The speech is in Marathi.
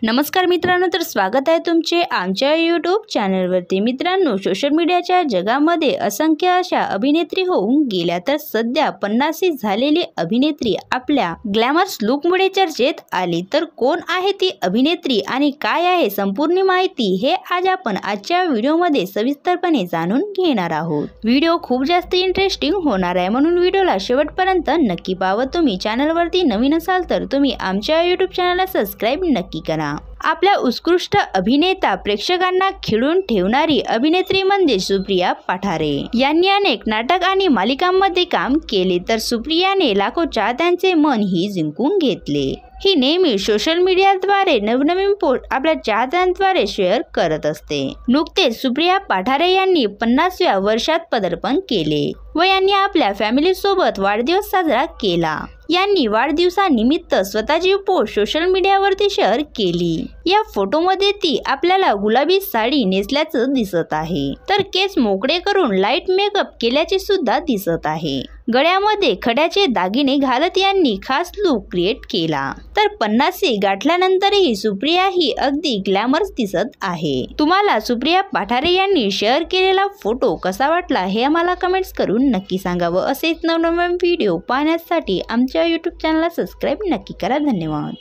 नमस्कार मित्रांनो, तर स्वागत आहे तुमचे आमच्या यूट्यूब चॅनलवरती। मित्रांनो, सोशल मीडियाच्या जगामध्ये असंख्य अशा अभिनेत्री होऊन गेल्या, तर सध्या 50शी झालेली अभिनेत्री आपल्या ग्लॅमरस लुकमुळे चर्चेत आली। तर कोण आहे ती अभिनेत्री आणि काय आहे संपूर्ण माहिती, हे आज आपण आजच्या व्हिडिओमध्ये सविस्तरपणे जाणून घेणार आहोत। व्हिडिओ खूप जास्त इंटरेस्टिंग होणार आहे, म्हणून व्हिडिओला शेवटपर्यंत नक्की पाहावं। तुम्ही चॅनलवरती नवीन असाल तर तुम्ही आमच्या यूट्यूब चॅनलला सबस्क्राईब नक्की करा। आपल्या उत्कृष्ट अभिनेता प्रेक्षकांना खिळून ठेवणारी अभिनेत्री म्हणजे सुप्रिया पाठारे यांनी अनेक नाटक आणि मालिकांमध्ये काम केले, तर सुप्रियाने लाखो चाहत्यांचे मन ही जिंकून घेतले। ही नेहमी सोशल मीडियाद्वारे नवनवीन पोस्ट आपल्या चाहत्यांद्वारे शेअर करत असते। नुकतेच सुप्रिया पाठारे यांनी 50व्या वर्षात पदार्पण केले व यांनी आपल्या फॅमिली सोबत वाढदिवस साजरा केला। यांनी वाढदिवसानिमित्त स्वतःची पोस्ट सोशल मीडियावरती शेअर केली। या फोटोमध्ये ती आपल्याला गुलाबी साडी नेसल्याचं दिसत आहे, तर केस मोकळे करून लाईट मेकअप केल्याचे सुद्धा दिसत आहे। गळ्यामध्ये खड्याचे दागिने घालत यांनी खास लुक क्रिएट केला। तर 50शी गाठल्यानंतरही सुप्रिया ही अगदी ग्लॅमरस दिसत आहे। तुम्हाला सुप्रिया पाठारे यांनी शेअर केलेला फोटो कसा वाटला हे आम्हाला कमेंट्स करून नक्की सांगावं। असेच नवनवीन व्हिडिओ पाहण्यासाठी आमच्या यूट्यूब चॅनलला सबस्क्राईब नक्की करा। धन्यवाद।